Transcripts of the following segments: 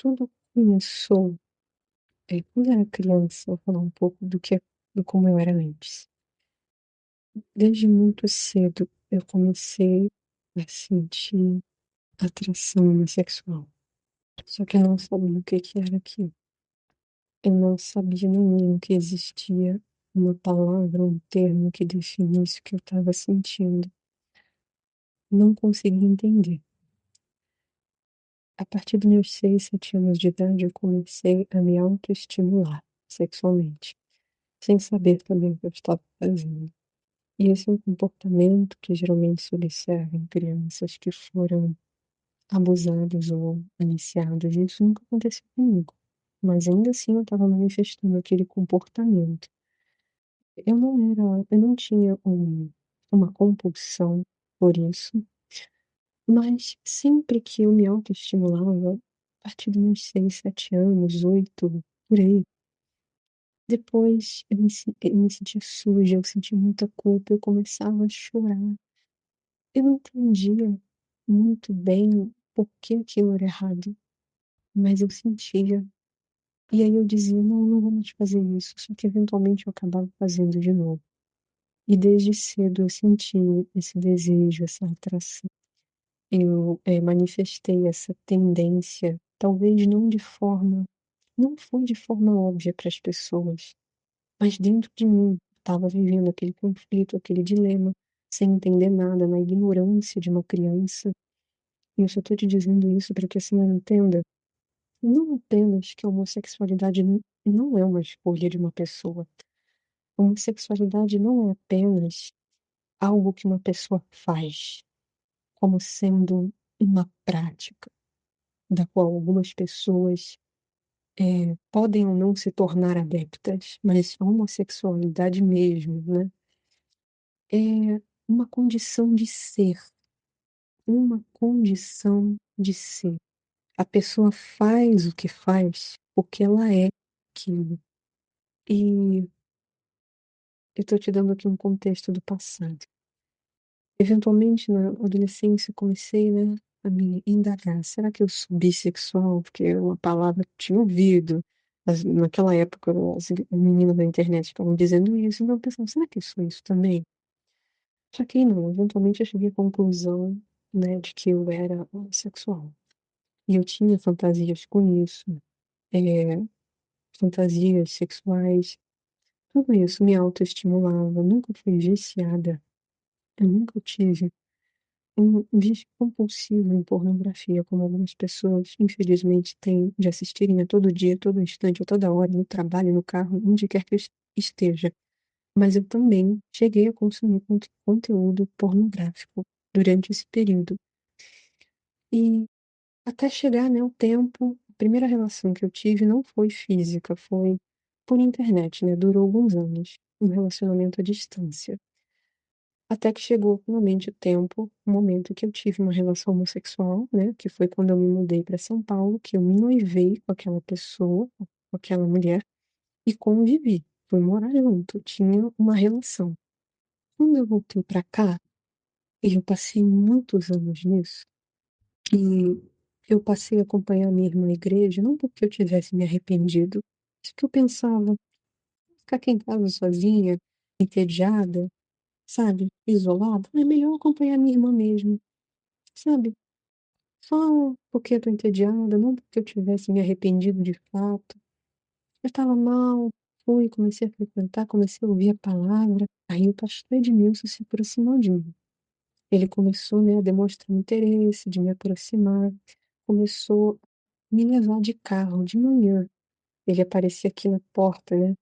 Tudo começou, quando eu era criança, vou falar um pouco do como eu era antes. Desde muito cedo eu comecei a sentir atração homossexual, só que eu não sabia o que que era aquilo. Eu não sabia nem que existia uma palavra, um termo que definisse o que eu estava sentindo. Não conseguia entender. A partir dos meus 6, 7 anos de idade, eu comecei a me autoestimular sexualmente, sem saber também o que eu estava fazendo. E esse é um comportamento que geralmente se observa em crianças que foram abusadas ou aliciadas. Isso nunca aconteceu comigo, mas ainda assim eu estava manifestando aquele comportamento. Eu não tinha uma compulsão por isso, mas sempre que eu me autoestimulava, a partir dos meus 6, 7 anos, 8, por aí, depois eu me sentia suja, eu sentia muita culpa, eu começava a chorar. Eu não entendia muito bem por que aquilo era errado, mas eu sentia. E aí eu dizia: "Não, não vou mais fazer isso", só que eventualmente eu acabava fazendo de novo. E desde cedo eu senti esse desejo, essa atração. Eu, manifestei essa tendência, talvez não foi de forma óbvia para as pessoas, mas dentro de mim, estava vivendo aquele conflito, aquele dilema, sem entender nada, na ignorância de uma criança. E eu só tô te dizendo isso para que a senhora entenda, não apenas que a homossexualidade não é uma escolha de uma pessoa. A homossexualidade não é apenas algo que uma pessoa faz, como sendo uma prática, da qual algumas pessoas, podem ou não se tornar adeptas, mas a homossexualidade mesmo, né, é uma condição de ser, uma condição de ser. A pessoa faz o que faz porque ela é aquilo. E eu tô te dando aqui um contexto do passado. Eventualmente, na adolescência, comecei, né, a me indagar: "Será que eu sou bissexual?", porque é uma palavra que eu tinha ouvido. Naquela época, as meninas da internet estavam dizendo isso, então eu pensava: "Será que eu sou isso também?". Só que não, eventualmente eu cheguei à conclusão, né, de que eu era homossexual. E eu tinha fantasias com isso, eh, fantasias sexuais. Tudo isso me autoestimulava, nunca fui viciada, eu nunca tive um vício compulsivo em pornografia, como algumas pessoas infelizmente têm, de assistirem a todo dia, a todo instante, a toda hora, no trabalho, no carro, onde quer que eu esteja. Mas eu também cheguei a consumir conteúdo pornográfico durante esse período. E até chegar, né, o tempo, a primeira relação que eu tive não foi física, foi por internet, né, durou alguns anos, um relacionamento à distância. Até que chegou finalmente o momento que eu tive uma relação homossexual, né, que foi quando eu me mudei para São Paulo, que eu me noivei com aquela pessoa, com aquela mulher, e convivi. Fui morar junto, tinha uma relação. Quando eu voltei para cá, e eu passei muitos anos nisso, e eu passei a acompanhar minha irmã à igreja, não porque eu tivesse me arrependido, mas porque eu pensava: "Ficar aqui em casa sozinha, entediada, sabe, isolada, é melhor acompanhar minha irmã mesmo", sabe. Só porque eu tô entediada, não porque eu tivesse me arrependido de fato. Eu estava mal, fui, comecei a frequentar, comecei a ouvir a palavra, aí o pastor Edmilson se aproximou de mim. Ele começou, né, a demonstrar interesse de me aproximar, começou a me levar de carro de manhã. Ele aparecia aqui na porta, né,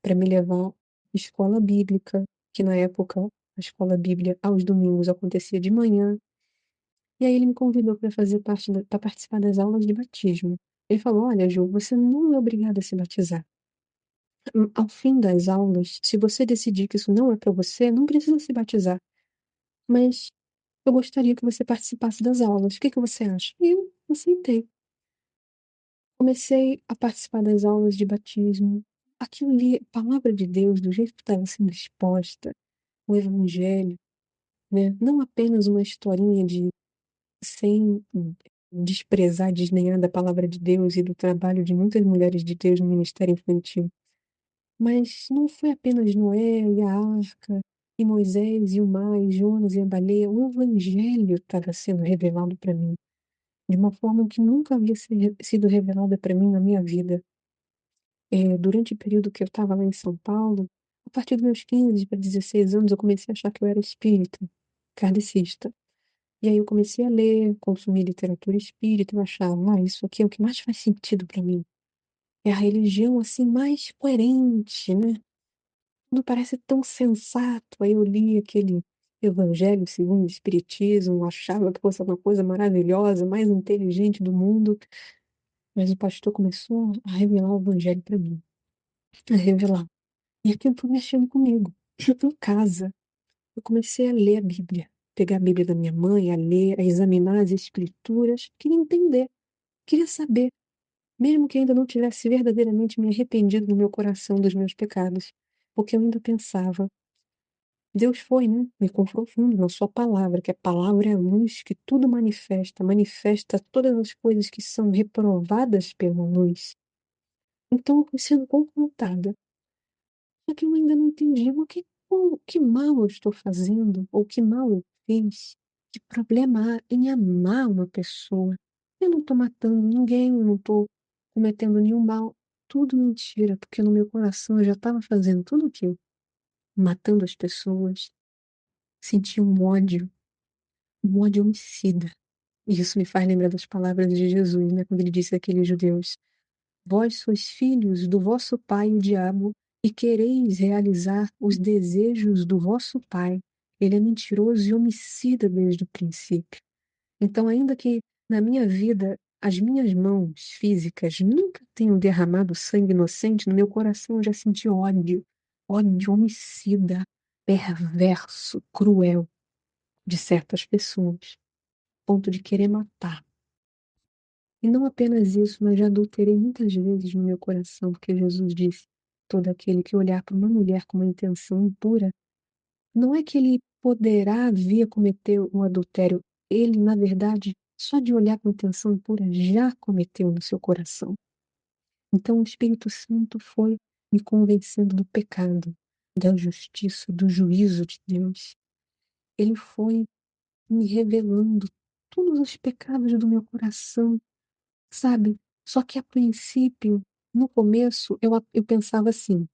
para me levar à escola bíblica, que na época a escola bíblia aos domingos acontecia de manhã. E aí ele me convidou para fazer parte da pra participar das aulas de batismo. Ele falou: "Olha, Ju, você não é obrigada a se batizar. Ao fim das aulas, se você decidir que isso não é para você, não precisa se batizar, mas eu gostaria que você participasse das aulas. O que que você acha?". E eu aceitei. Comecei a participar das aulas de batismo. Aquilo ali, a palavra de Deus, do jeito que estava sendo exposta, o evangelho, né, não apenas uma historinha de 100 desprezar, desdenhar da palavra de Deus e do trabalho de muitas mulheres de Deus no ministério infantil. Mas não foi apenas Noé e a arca, e Moisés e o mar, e Jonas e a baleia, o evangelho estava sendo revelado para mim, de uma forma que nunca havia sido revelada para mim na minha vida. Durante o período que eu estava lá em São Paulo, a partir dos meus 15 para 16 anos, eu comecei a achar que eu era espírita, kardecista. E aí eu comecei a ler, consumir literatura espírita, eu achava: "Ah, isso aqui é o que mais faz sentido para mim. É a religião, assim, mais coerente, né, tudo parece tão sensato". Aí eu li aquele Evangelho segundo o Espiritismo, achava que fosse uma coisa maravilhosa, mais inteligente do mundo, mas o pastor começou a revelar o Evangelho para mim, a revelar. E aquilo foi mexendo comigo. Em casa, eu comecei a ler a Bíblia, pegar a Bíblia da minha mãe, a ler, a examinar as escrituras, queria entender, queria saber, mesmo que ainda não tivesse verdadeiramente me arrependido no meu coração dos meus pecados, porque eu ainda pensava. Deus foi, né, me confrontando na sua palavra, que a palavra é a luz que tudo manifesta, manifesta todas as coisas que são reprovadas pela luz. Então eu fui sendo confrontada. Só que eu ainda não entendi que mal eu estou fazendo, ou que mal eu fiz, que problema há em amar uma pessoa. Eu não estou matando ninguém, eu não estou cometendo nenhum mal. Tudo mentira, porque no meu coração eu já estava fazendo tudo aquilo, matando as pessoas, sentia um ódio homicida. E isso me faz lembrar das palavras de Jesus, né, quando ele disse àqueles judeus: "Vós sois filhos do vosso pai, o diabo, e quereis realizar os desejos do vosso pai. Ele é mentiroso e homicida desde o princípio". Então, ainda que na minha vida as minhas mãos físicas nunca tenham derramado sangue inocente, no meu coração eu já senti ódio, ódio homicida, perverso, cruel de certas pessoas, a ponto de querer matar. E não apenas isso, mas já adulterei muitas vezes no meu coração, porque Jesus disse: "Todo aquele que olhar para uma mulher com uma intenção impura, não é que ele poderá vir a cometer um adultério, ele, na verdade, só de olhar com intenção impura, já cometeu no seu coração". Então o Espírito Santo foi me convencendo do pecado, da justiça, do juízo de Deus. Ele foi me revelando todos os pecados do meu coração. Sabe, só que a princípio, no começo, eu pensava assim,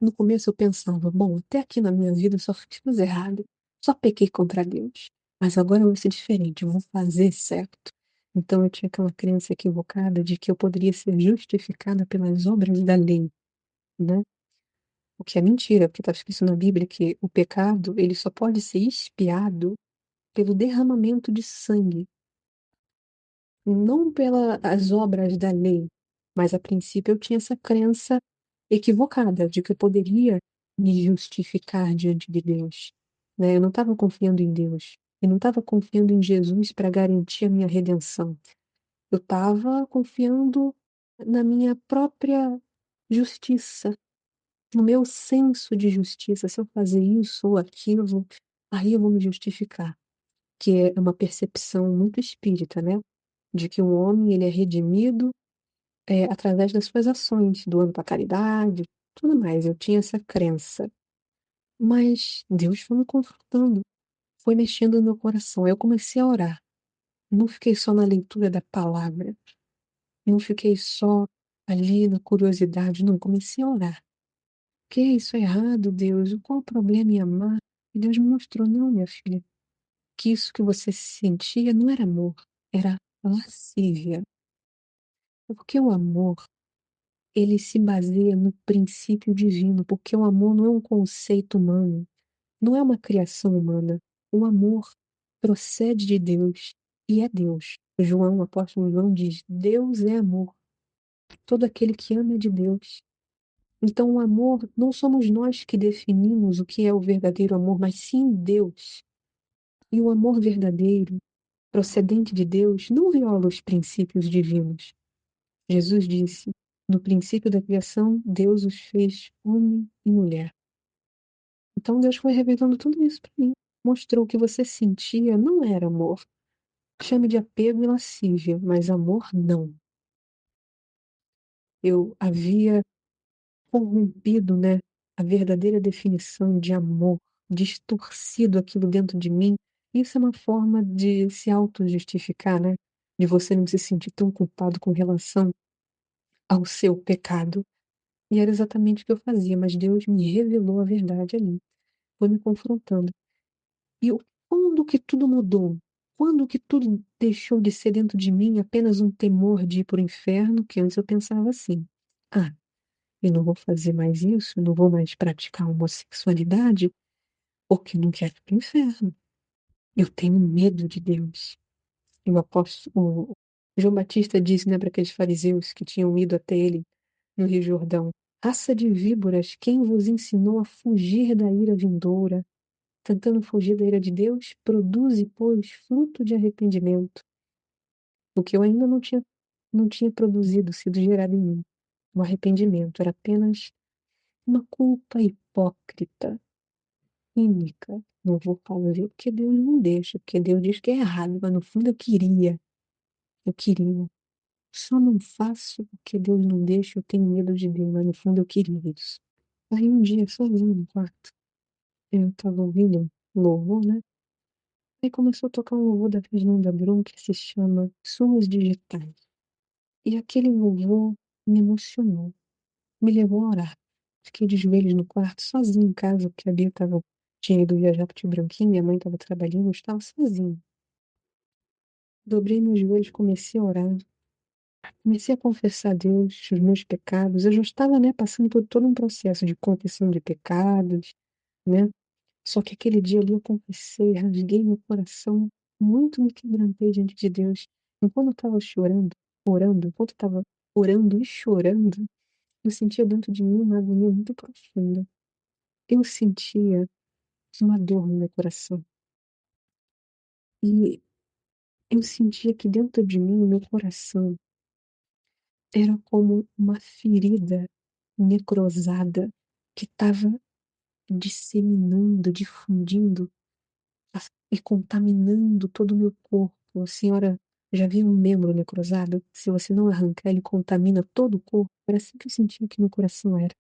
no começo eu pensava: "Bom, até aqui na minha vida eu só fiz coisa errada, só pequei contra Deus, mas agora eu vou ser diferente, eu vou fazer certo". Então eu tinha aquela crença equivocada de que eu poderia ser justificada pelas obras da lei, né, o que é mentira, porque está escrito na Bíblia que o pecado, ele só pode ser expiado pelo derramamento de sangue. Não pelas obras da lei, mas a princípio eu tinha essa crença equivocada de que eu poderia me justificar diante de Deus, né, eu não estava confiando em Deus, eu não estava confiando em Jesus para garantir a minha redenção, eu estava confiando na minha própria justiça, no meu senso de justiça, se eu fazer isso ou aquilo, aí eu vou me justificar, que é uma percepção muito espírita, né, de que o homem ele é redimido, através das suas ações, doando para caridade, tudo mais, eu tinha essa crença. Mas Deus foi me confrontando, foi mexendo no meu coração, aí eu comecei a orar, não fiquei só na leitura da palavra, não fiquei só ali na curiosidade, não, comecei a orar. "Que isso é errado, Deus, qual o problema em amar?". E Deus me mostrou: "Não, minha filha, que isso que você sentia não era amor, era lascívia". Porque o amor ele se baseia no princípio divino, porque o amor não é um conceito humano, não é uma criação humana. O amor procede de Deus e é Deus. João, o apóstolo João diz: "Deus é amor. Todo aquele que ama é de Deus". Então o amor não somos nós que definimos o que é o verdadeiro amor, mas sim Deus. E o amor verdadeiro, procedente de Deus, não viola os princípios divinos. Jesus disse: "No princípio da criação, Deus os fez homem e mulher". Então Deus foi revelando tudo isso para mim. Mostrou que você sentia não era amor, chame de apego e lascívia, mas amor não. Eu havia corrompido, né, a verdadeira definição de amor, distorcido aquilo dentro de mim. Isso é uma forma de se autojustificar, né, de você não se sentir tão culpado com relação ao seu pecado. E era exatamente o que eu fazia, mas Deus me revelou a verdade ali, foi me confrontando. E quando que tudo mudou? Quando que tudo deixou de ser dentro de mim apenas um temor de ir para o inferno, que antes eu pensava assim: "Ah, eu não vou fazer mais isso, eu não vou mais praticar homossexualidade, porque eu não quero ir para o inferno. Eu tenho medo de Deus". E o João Batista disse, né, para aqueles fariseus que tinham ido até ele no Rio Jordão: "Raça de víboras, quem vos ensinou a fugir da ira vindoura?" Tentando fugir da ira de Deus, produze, pois, fruto de arrependimento. O que eu ainda não tinha produzido, sido gerado em mim. O arrependimento era apenas uma culpa hipócrita, cínica. Não vou fazer porque Deus não deixa, porque Deus diz que é errado, mas no fundo eu queria. Só não faço porque Deus não deixa, eu tenho medo de Deus, mas no fundo eu queria isso. Aí um dia, sozinho no quarto, eu estava ouvindo louvor, né? Aí começou a tocar um louvor da Fernanda Brum que se chama Suas Digitais. E aquele louvor me emocionou, me levou a orar. Fiquei de joelhos no quarto, sozinha em casa, porque a Bia tinha ido viajar para o Tio Branquinho, minha mãe estava trabalhando, eu estava sozinha. Dobrei meus joelhos, comecei a orar, comecei a confessar a Deus os meus pecados. Eu já estava, né, passando por todo um processo de confissão de pecados, né? Só que aquele dia ali eu confessei, rasguei meu coração, muito me quebrantei diante de Deus. Enquanto eu estava chorando, orando, enquanto eu estava orando e chorando, eu sentia dentro de mim uma agonia muito profunda. Eu sentia uma dor no meu coração. E eu sentia que dentro de mim, no meu coração, era como uma ferida necrosada que estava disseminando, difundindo e contaminando todo o meu corpo. A senhora já viu um membro necrosado? Se você não arrancar, ele contamina todo o corpo. Era assim que eu sentia que meu coração era.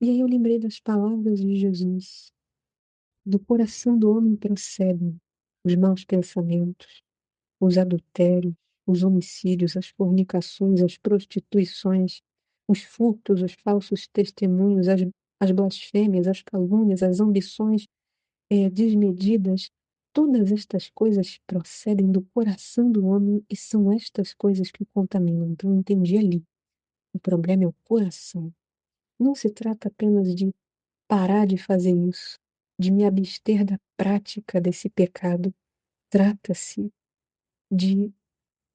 E aí eu lembrei das palavras de Jesus: "Do coração do homem procedem os maus pensamentos, os adultérios, os homicídios, as fornicações, as prostituições, os furtos, os falsos testemunhos, as blasfêmias, as calúnias, as ambições desmedidas. Todas estas coisas procedem do coração do homem e são estas coisas que o contaminam". Então eu entendi ali, o problema é o coração. Não se trata apenas de parar de fazer isso, de me abster da prática desse pecado. Trata-se de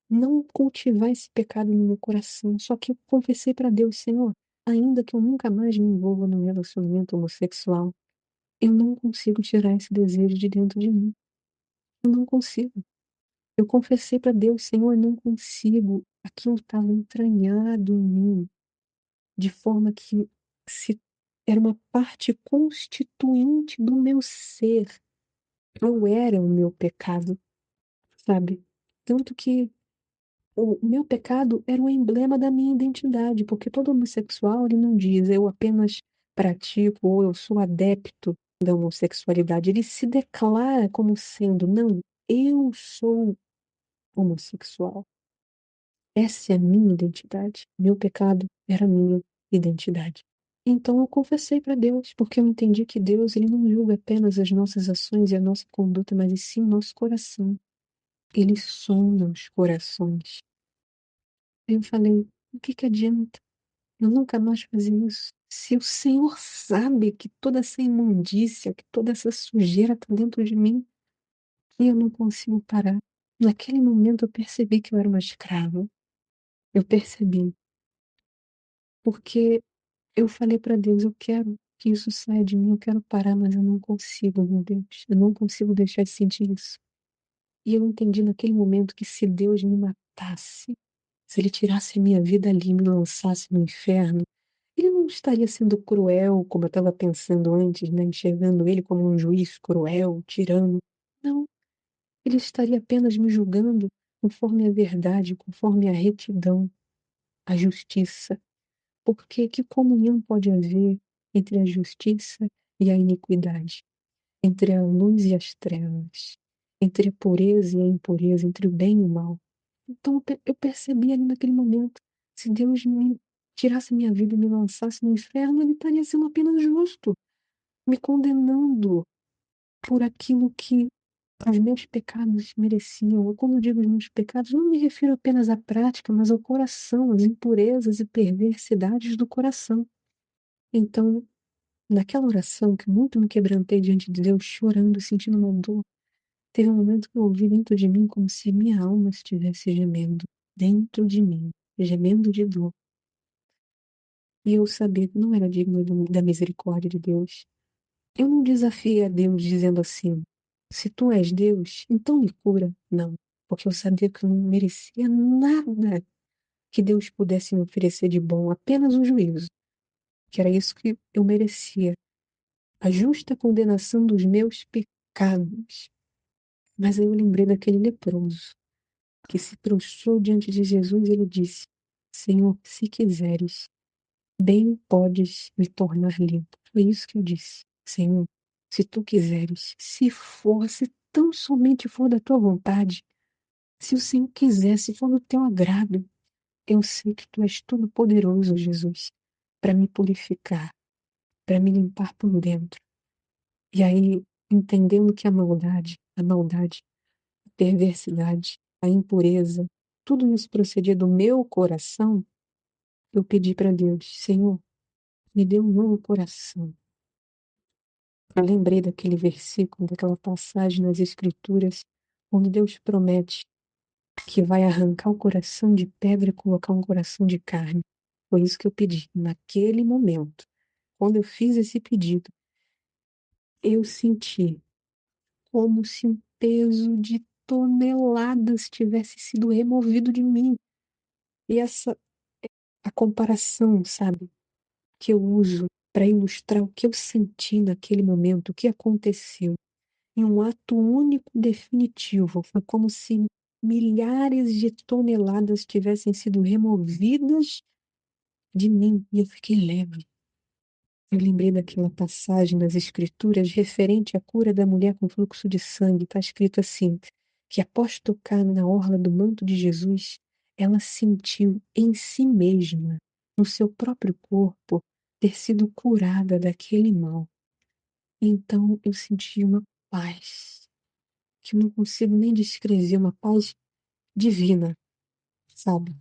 não cultivar esse pecado no meu coração. Só que eu confessei para Deus: "Senhor, ainda que eu nunca mais me envolva num relacionamento homossexual, eu não consigo tirar esse desejo de dentro de mim. Eu não consigo". Eu confessei para Deus: "Senhor, eu não consigo". Aquilo estava entranhado em mim, de forma que se era uma parte constituinte do meu ser. Eu era o meu pecado, sabe. Tanto que o meu pecado era o emblema da minha identidade, porque todo homossexual ele não diz: "Eu apenas pratico" ou "Eu sou adepto da homossexualidade", ele se declara como sendo: "Não, eu sou homossexual". Essa é a minha identidade. Meu pecado era a minha identidade. Então eu confessei para Deus, porque eu entendi que Deus ele não julga apenas as nossas ações e a nossa conduta, mas e sim o nosso coração. Ele sonda os corações. Aí eu falei: "O que que adianta eu nunca mais fazer isso? Se o Senhor sabe que toda essa imundícia, que toda essa sujeira está dentro de mim, e eu não consigo parar". Naquele momento eu percebi que eu era uma escrava. Eu percebi, porque eu falei para Deus: "Eu quero que isso saia de mim, eu quero parar, mas eu não consigo, meu Deus, eu não consigo deixar de sentir isso". E eu entendi naquele momento que se Deus me matasse, se Ele tirasse a minha vida ali e me lançasse no inferno, Ele não estaria sendo cruel, como eu estava pensando antes, né, enxergando Ele como um juiz cruel, tirano. Não, Ele estaria apenas me julgando conforme a verdade, conforme a retidão, a justiça. Porque que comunhão pode haver entre a justiça e a iniquidade? Entre a luz e as trevas? Entre a pureza e a impureza? Entre o bem e o mal? Então eu percebi ali naquele momento, se Deus me tirasse minha vida e me lançasse no inferno, ele estaria sendo apenas justo, me condenando por aquilo que os meus pecados mereciam. Quando eu digo os meus pecados, não me refiro apenas à prática, mas ao coração, às impurezas e perversidades do coração. Então, naquela oração que muito me quebrantei diante de Deus, chorando, sentindo uma dor, teve um momento que eu ouvi dentro de mim como se minha alma estivesse gemendo dentro de mim, gemendo de dor. E eu sabia que não era digno da misericórdia de Deus. Eu não desafiei a Deus dizendo assim: se tu és Deus, então me cura. Não, porque eu sabia que eu não merecia nada que Deus pudesse me oferecer de bom, apenas o juízo, que era isso que eu merecia, a justa condenação dos meus pecados. Mas aí eu lembrei daquele leproso que se prostrou diante de Jesus e ele disse: Senhor, se quiseres, bem podes me tornar limpo. Foi isso que eu disse. Senhor, se tu quiseres, se for, se tão somente for da tua vontade, se o Senhor quiser, se for do teu agrado, eu sei que tu és todo poderoso, Jesus, para me purificar, para me limpar por dentro. E aí, entendendo que a maldade, a perversidade, a impureza, tudo isso procedia do meu coração, eu pedi para Deus, Senhor, me dê um novo coração. Eu lembrei daquele versículo, daquela passagem nas Escrituras, onde Deus promete que vai arrancar o coração de pedra e colocar um coração de carne. Foi isso que eu pedi. Naquele momento, quando eu fiz esse pedido, eu senti como se um peso de toneladas tivesse sido removido de mim. E essa a comparação, sabe, que eu uso para ilustrar o que eu senti naquele momento, o que aconteceu. Em um ato único definitivo, foi como se milhares de toneladas tivessem sido removidas de mim e eu fiquei leve. Eu lembrei daquela passagem das Escrituras referente à cura da mulher com fluxo de sangue. Está escrito assim: que após tocar na orla do manto de Jesus, ela sentiu em si mesma, no seu próprio corpo, ter sido curada daquele mal. Então eu senti uma paz que eu não consigo nem descrever, uma paz divina, sabe?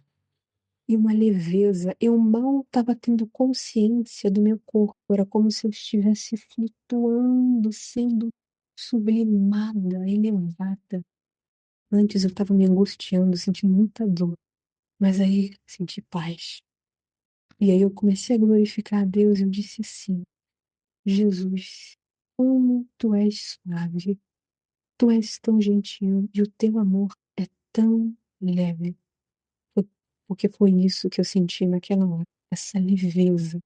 E uma leveza. Eu mal estava tendo consciência do meu corpo, era como se eu estivesse flutuando, sendo sublimada, elevada. Antes eu estava me angustiando, sentindo muita dor, mas aí senti paz. E aí eu comecei a glorificar a Deus e eu disse assim: Jesus, como tu és suave, tu és tão gentil e o teu amor é tão leve. Foi porque foi isso que eu senti naquela hora, essa leveza.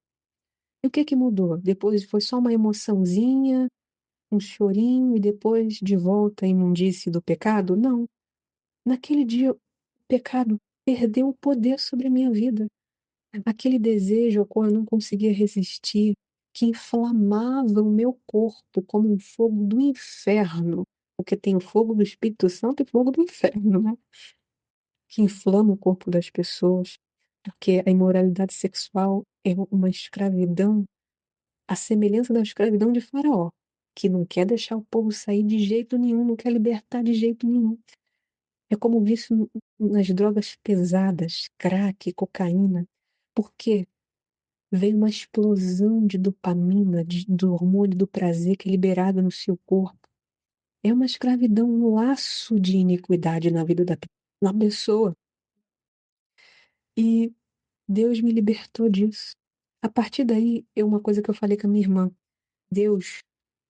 E o que que mudou? Depois foi só uma emoçãozinha, um chorinho e depois de volta à imundície do pecado? Não. Naquele dia, o pecado perdeu o poder sobre a minha vida. Aquele desejo ao qual eu não conseguia resistir, que inflamava o meu corpo como um fogo do inferno, porque tem o fogo do Espírito Santo e fogo do inferno, né? Que inflama o corpo das pessoas, porque a imoralidade sexual é uma escravidão, à semelhança da escravidão de Faraó, que não quer deixar o povo sair de jeito nenhum, não quer libertar de jeito nenhum. É como o vício nas drogas pesadas, crack, cocaína, porque vem uma explosão de dopamina, do hormônio do prazer que é liberado no seu corpo. É uma escravidão, um laço de iniquidade na vida da pessoa. E Deus me libertou disso. A partir daí, é uma coisa que eu falei com a minha irmã. Deus,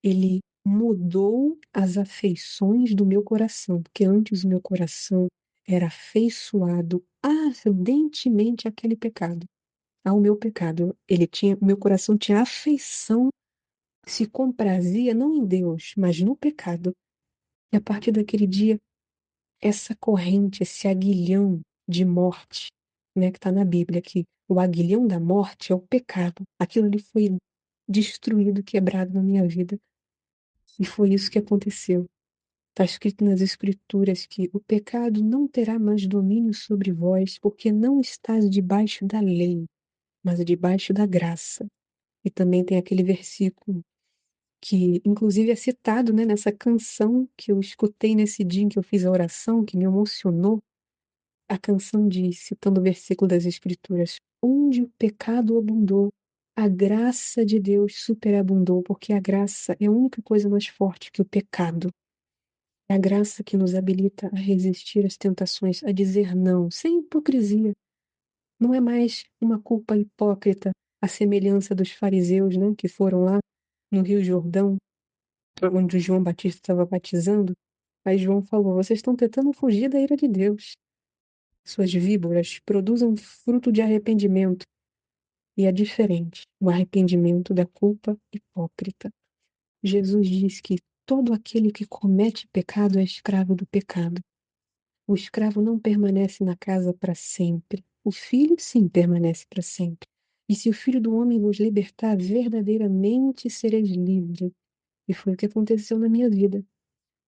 ele mudou as afeições do meu coração, porque antes o meu coração era afeiçoado ardentemente àquele pecado, ao meu pecado. Meu coração tinha afeição, se comprazia não em Deus, mas no pecado. E a partir daquele dia, essa corrente, esse aguilhão de morte, né, que está na Bíblia, que o aguilhão da morte é o pecado. Aquilo ali foi destruído, quebrado na minha vida. E foi isso que aconteceu. Está escrito nas Escrituras que o pecado não terá mais domínio sobre vós, porque não estás debaixo da lei, mas debaixo da graça. E também tem aquele versículo que, inclusive, é citado, né, nessa canção que eu escutei nesse dia em que eu fiz a oração, que me emocionou. A canção diz, citando o versículo das Escrituras: onde o pecado abundou, a graça de Deus superabundou, porque a graça é a única coisa mais forte que o pecado. É a graça que nos habilita a resistir às tentações, a dizer não, sem hipocrisia. Não é mais uma culpa hipócrita, à semelhança dos fariseus, né, que foram lá no Rio Jordão, onde o João Batista estava batizando. Aí João falou: vocês estão tentando fugir da ira de Deus. Suas víboras produzam fruto de arrependimento, e é diferente o arrependimento da culpa hipócrita. Jesus diz que todo aquele que comete pecado é escravo do pecado. O escravo não permanece na casa para sempre. O filho, sim, permanece para sempre. E se o Filho do Homem vos libertar, verdadeiramente sereis livres. E foi o que aconteceu na minha vida.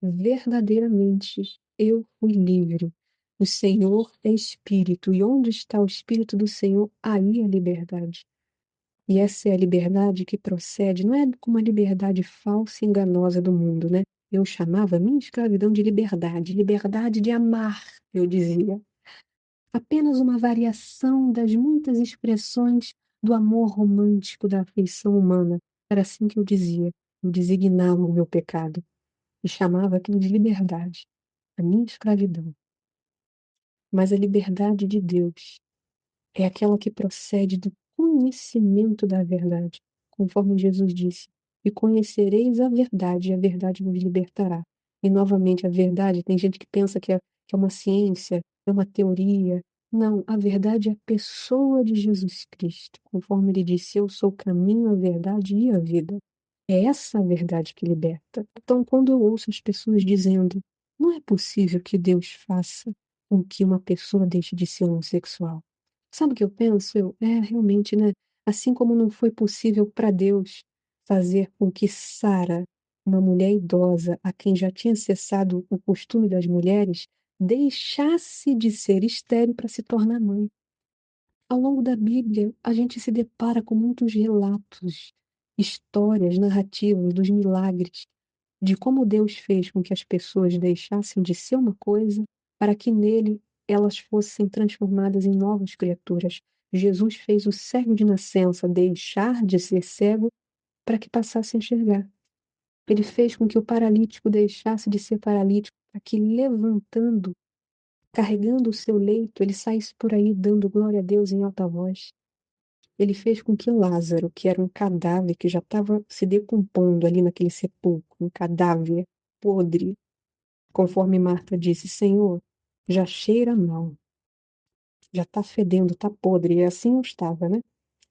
Verdadeiramente eu fui livre. O Senhor é Espírito, e onde está o Espírito do Senhor, aí a liberdade. E essa é a liberdade que procede, não é como a liberdade falsa e enganosa do mundo, né? Eu chamava a minha escravidão de liberdade, liberdade de amar, eu dizia. Apenas uma variação das muitas expressões do amor romântico da afeição humana. Era assim que eu dizia. Eu designava o meu pecado e chamava aquilo de liberdade, a minha escravidão. Mas a liberdade de Deus é aquela que procede do conhecimento da verdade, conforme Jesus disse: e conhecereis a verdade, e a verdade vos libertará. E novamente, a verdade, tem gente que pensa que é uma ciência, é uma teoria. Não, a verdade é a pessoa de Jesus Cristo, conforme ele disse: eu sou o caminho, a verdade e a vida. É essa a verdade que liberta. Então, quando eu ouço as pessoas dizendo: não é possível que Deus faça com que uma pessoa deixe de ser homossexual. Sabe o que eu penso? Realmente, né? Assim como não foi possível para Deus fazer com que Sara, uma mulher idosa, a quem já tinha cessado o costume das mulheres, deixasse de ser estéril para se tornar mãe. Ao longo da Bíblia, a gente se depara com muitos relatos, histórias, narrativas dos milagres, de como Deus fez com que as pessoas deixassem de ser uma coisa para que nele elas fossem transformadas em novas criaturas. Jesus fez o cego de nascença deixar de ser cego para que passasse a enxergar. Ele fez com que o paralítico deixasse de ser paralítico para que, levantando, carregando o seu leito, ele saísse por aí dando glória a Deus em alta voz. Ele fez com que Lázaro, que era um cadáver que já estava se decompondo ali naquele sepulcro, um cadáver podre, conforme Marta disse: Senhor, já cheira mal, já está fedendo, está podre. E assim eu estava, né?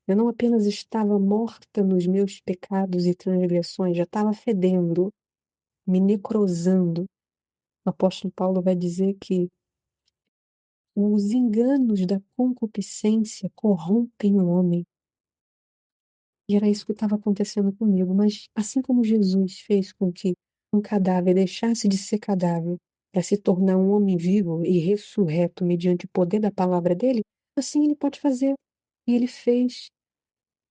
Eu não apenas estava morta nos meus pecados e transgressões, já estava fedendo, me necrosando. O apóstolo Paulo vai dizer que os enganos da concupiscência corrompem o homem. E era isso que estava acontecendo comigo. Mas assim como Jesus fez com que um cadáver deixasse de ser cadáver para se tornar um homem vivo e ressurreto mediante o poder da palavra dele, assim ele pode fazer. E ele fez.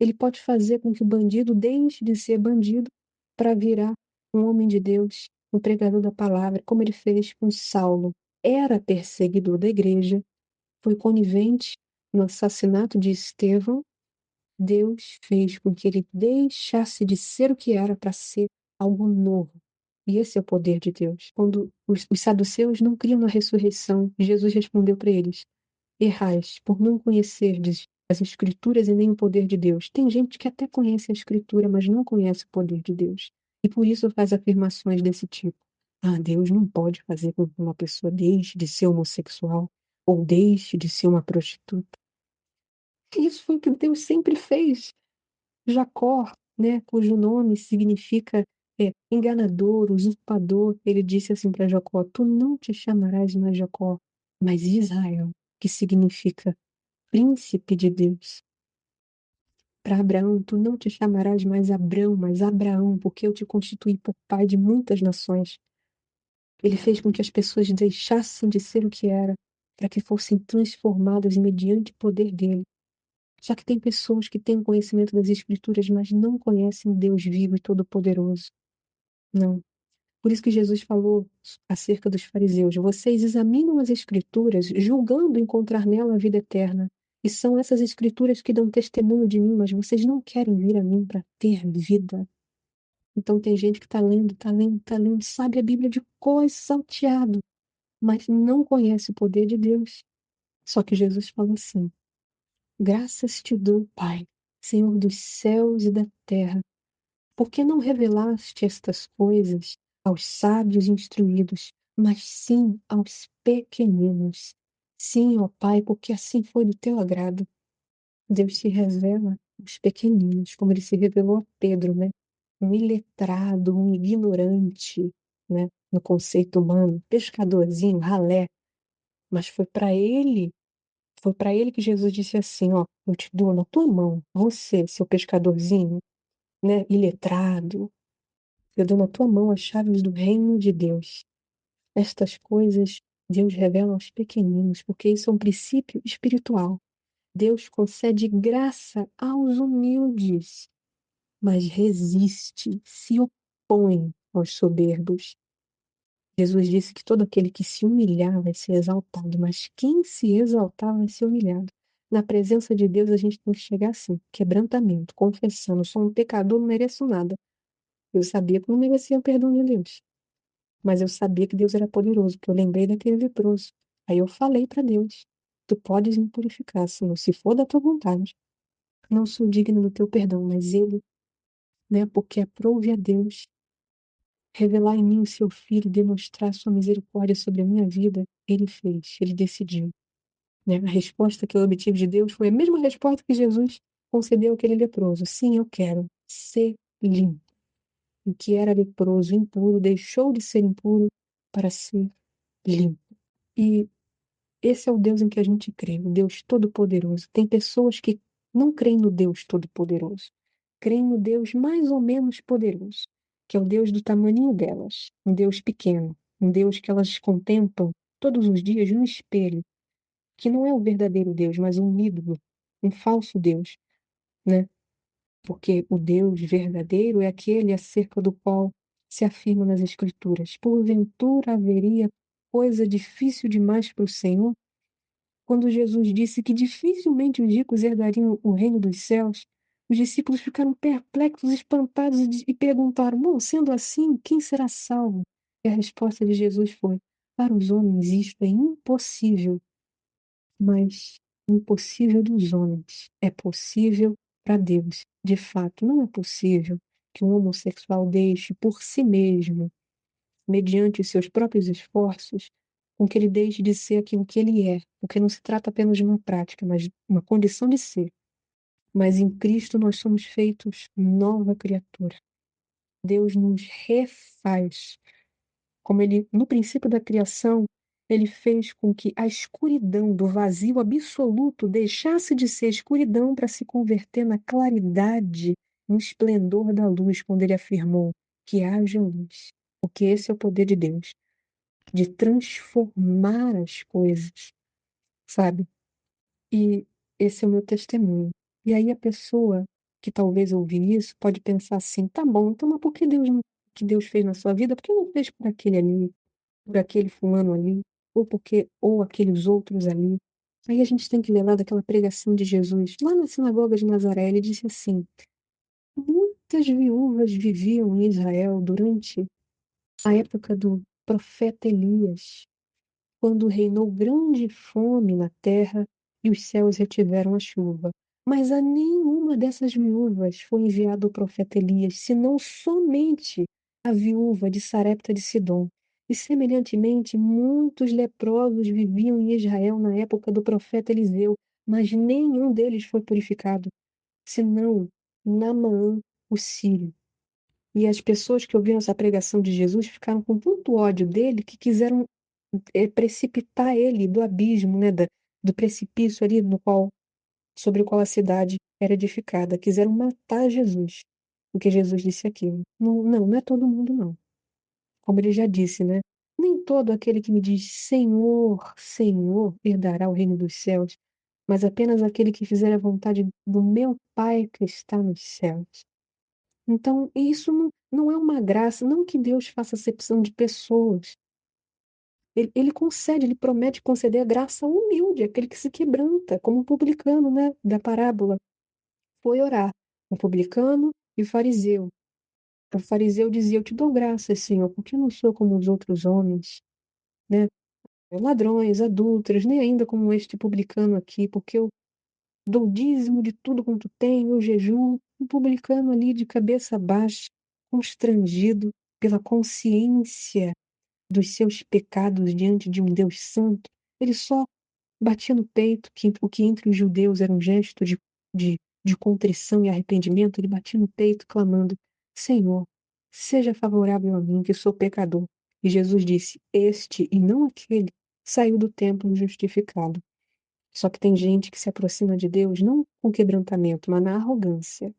Ele pode fazer com que o bandido deixe de ser bandido para virar um homem de Deus, um pregador da palavra, como ele fez com Saulo. Era perseguidor da igreja, foi conivente no assassinato de Estevão. Deus fez com que ele deixasse de ser o que era para ser algo novo. E esse é o poder de Deus. Quando os saduceus não criam na ressurreição, Jesus respondeu para eles: errais, por não conhecerdes as Escrituras e nem o poder de Deus. Tem gente que até conhece a Escritura, mas não conhece o poder de Deus. E por isso faz afirmações desse tipo. Ah, Deus não pode fazer com que uma pessoa deixe de ser homossexual ou deixe de ser uma prostituta. Isso foi o que Deus sempre fez. Jacó, né, cujo nome significa enganador, usurpador, ele disse assim para Jacó: "Tu não te chamarás mais Jacó, mas Israel", que significa príncipe de Deus. Para Abraão: "Tu não te chamarás mais Abrão, mas Abraão, porque eu te constituí por pai de muitas nações". Ele fez com que as pessoas deixassem de ser o que era, para que fossem transformadas mediante o poder dele. Já que tem pessoas que têm conhecimento das Escrituras, mas não conhecem o Deus vivo e todo-poderoso. Não. Por isso que Jesus falou acerca dos fariseus: "Vocês examinam as Escrituras, julgando encontrar nela a vida eterna. E são essas Escrituras que dão testemunho de mim, mas vocês não querem vir a mim para ter vida". Então tem gente que está lendo, está lendo, está lendo, sabe a Bíblia de cor e salteado, mas não conhece o poder de Deus. Só que Jesus falou assim: "Graças te dou, Pai, Senhor dos céus e da terra, porque não revelaste estas coisas aos sábios instruídos, mas sim aos pequeninos. Sim, ó Pai, porque assim foi do teu agrado". Deus se revela aos pequeninos, como ele se revelou a Pedro, né? Um iletrado, um ignorante, né? No conceito humano, pescadorzinho, ralé. Mas foi para ele que Jesus disse assim: ó, eu te dou na tua mão, você, seu pescadorzinho, né? Iletrado, eu dou na tua mão as chaves do reino de Deus. Estas coisas Deus revela aos pequeninos, porque isso é um princípio espiritual. Deus concede graça aos humildes, mas resiste, se opõe aos soberbos. Jesus disse que todo aquele que se humilhar vai ser exaltado, mas quem se exaltar vai ser humilhado. Na presença de Deus a gente tem que chegar assim, quebrantamento, confessando: sou um pecador, não mereço nada. Eu sabia que não merecia o perdão de Deus, mas eu sabia que Deus era poderoso, porque eu lembrei daquele leproso. Aí eu falei para Deus: tu podes me purificar, Senhor, se for da tua vontade. Não sou digno do teu perdão, mas ele, né, porque aprove a Deus revelar em mim o seu filho, demonstrar sua misericórdia sobre a minha vida, ele fez, ele decidiu, né? A resposta que eu obtive de Deus foi a mesma resposta que Jesus concedeu àquele leproso: sim, eu quero ser limpo. O que era leproso, impuro, deixou de ser impuro para ser limpo. E esse é o Deus em que a gente crê, o Deus Todo-Poderoso. Tem pessoas que não creem no Deus Todo-Poderoso, creem no Deus mais ou menos poderoso, que é o Deus do tamaninho delas, um Deus pequeno, um Deus que elas contemplam todos os dias no espelho, que não é o verdadeiro Deus, mas um ídolo, um falso Deus, né? Porque o Deus verdadeiro é aquele acerca do qual se afirma nas Escrituras: porventura haveria coisa difícil demais para o Senhor? Quando Jesus disse que dificilmente os ricos herdariam o reino dos céus, os discípulos ficaram perplexos, espantados e perguntaram: bom, sendo assim, quem será salvo? E a resposta de Jesus foi: para os homens isto é impossível, mas impossível dos homens é possível para Deus. De fato, não é possível que um homossexual deixe por si mesmo, mediante os seus próprios esforços, com que ele deixe de ser aquilo que ele é, porque não se trata apenas de uma prática, mas de uma condição de ser. Mas em Cristo nós somos feitos nova criatura. Deus nos refaz, como ele, no princípio da criação, ele fez com que a escuridão do vazio absoluto deixasse de ser escuridão para se converter na claridade, no esplendor da luz, quando ele afirmou que haja luz. Porque esse é o poder de Deus, de transformar as coisas, sabe? E esse é o meu testemunho. E aí a pessoa que talvez ouvir isso pode pensar assim: tá bom, então mas por que Deus não, que Deus fez na sua vida, por que não fez por aquele ali, por aquele fulano ali, ou aqueles outros ali? Aí a gente tem que lembrar daquela pregação de Jesus lá na sinagoga de Nazaré. Ele disse assim: muitas viúvas viviam em Israel durante a época do profeta Elias, quando reinou grande fome na terra e os céus retiveram a chuva. Mas a nenhuma dessas viúvas foi enviado o profeta Elias, senão somente a viúva de Sarepta de Sidom. E, semelhantemente, muitos leprosos viviam em Israel na época do profeta Eliseu, mas nenhum deles foi purificado, senão Naamã, o sírio. E as pessoas que ouviram essa pregação de Jesus ficaram com tanto ódio dele que quiseram, precipitar ele do abismo, né, do precipício ali no qual sobre o qual a cidade era edificada. Quiseram matar Jesus, porque Jesus disse aquilo. Não, não, não é todo mundo não. Como ele já disse, né? Nem todo aquele que me diz Senhor, Senhor, herdará o reino dos céus, mas apenas aquele que fizer a vontade do meu Pai que está nos céus. Então, isso não é uma graça, não que Deus faça acepção de pessoas. Ele concede, ele promete conceder a graça ao humilde, aquele que se quebranta, como o publicano, né, da parábola. Foi orar, o publicano e o fariseu. O fariseu dizia: Eu te dou graças, Senhor, porque eu não sou como os outros homens, né? Ladrões, adúlteros, nem ainda como este publicano aqui, porque eu dou dízimo de tudo quanto tenho, eu jejuo. Um publicano ali de cabeça baixa, constrangido pela consciência dos seus pecados diante de um Deus santo, ele só batia no peito, que o que entre os judeus era um gesto de, de contrição e arrependimento, ele batia no peito clamando: Senhor, seja favorável a mim, que sou pecador. E Jesus disse: Este e não aquele saiu do templo justificado. Só que tem gente que se aproxima de Deus não com quebrantamento, mas na arrogância.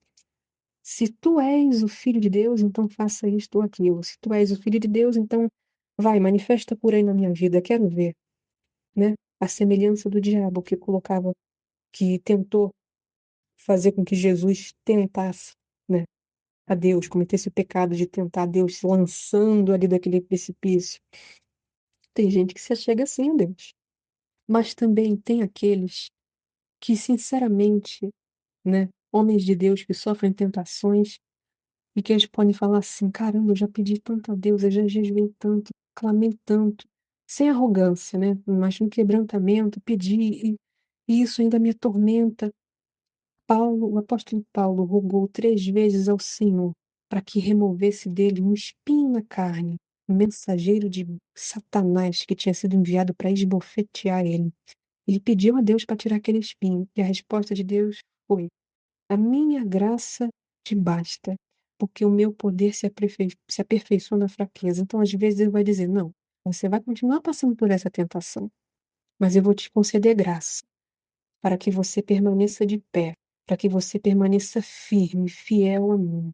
Se tu és o filho de Deus, então faça isto ou aquilo. Se tu és o filho de Deus, então vai, manifesta por aí na minha vida, quero ver, né? A semelhança do diabo que tentou fazer com que Jesus tentasse, né, a Deus, cometesse o pecado de tentar a Deus, se lançando ali daquele precipício. Tem gente que se achega assim a Deus. Mas também tem aqueles que, sinceramente, né, homens de Deus que sofrem tentações e que eles podem falar assim: caramba, eu já pedi tanto a Deus, eu já jejuei tanto, clamei tanto, sem arrogância, né? Mas no quebrantamento, pedi, e isso ainda me atormenta. O apóstolo Paulo rogou 3 vezes ao Senhor para que removesse dele um espinho na carne, um mensageiro de Satanás que tinha sido enviado para esbofetear ele. Ele pediu a Deus para tirar aquele espinho, e a resposta de Deus foi: A minha graça te basta, porque o meu poder se aperfeiçoa na fraqueza. Então, às vezes, ele vai dizer: Não, você vai continuar passando por essa tentação, mas eu vou te conceder graça para que você permaneça de pé, para que você permaneça firme, fiel a mim.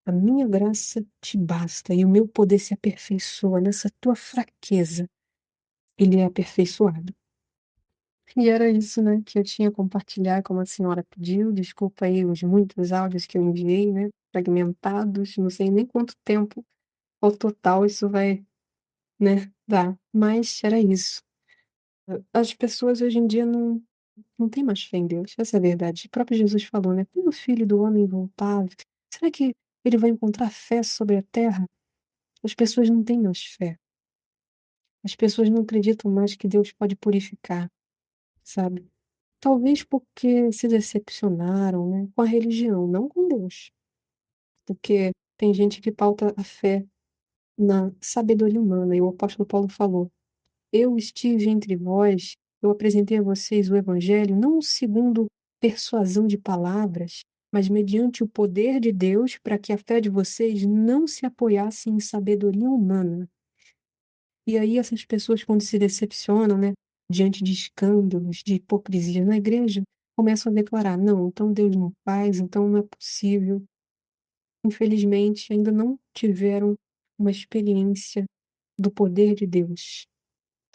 A minha graça te basta e o meu poder se aperfeiçoa nessa tua fraqueza. Ele é aperfeiçoado. E era isso, né, que eu tinha a compartilhar, como a senhora pediu. Desculpa aí os muitos áudios que eu enviei, né, fragmentados. Não sei nem quanto tempo ao total isso vai, né, dar. Mas era isso. As pessoas hoje em dia não têm mais fé em Deus, essa é a verdade. O próprio Jesus falou, né? Quando o Filho do Homem voltar, será que ele vai encontrar fé sobre a terra? As pessoas não têm mais fé. As pessoas não acreditam mais que Deus pode purificar, sabe? Talvez porque se decepcionaram, né, com a religião, não com Deus. Porque tem gente que pauta a fé na sabedoria humana, e o apóstolo Paulo falou: Eu estive entre vós, eu apresentei a vocês o evangelho não segundo persuasão de palavras, mas mediante o poder de Deus, para que a fé de vocês não se apoiasse em sabedoria humana. E aí essas pessoas, quando se decepcionam, né, diante de escândalos, de hipocrisia na igreja, começam a declarar: não, então Deus não faz, então não é possível. Infelizmente, ainda não tiveram uma experiência do poder de Deus,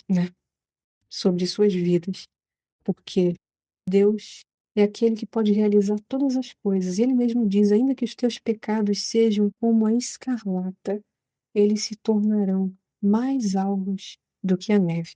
né, sobre suas vidas, porque Deus é aquele que pode realizar todas as coisas. E Ele mesmo diz: ainda que os teus pecados sejam como a escarlata, eles se tornarão mais alvos do que a neve.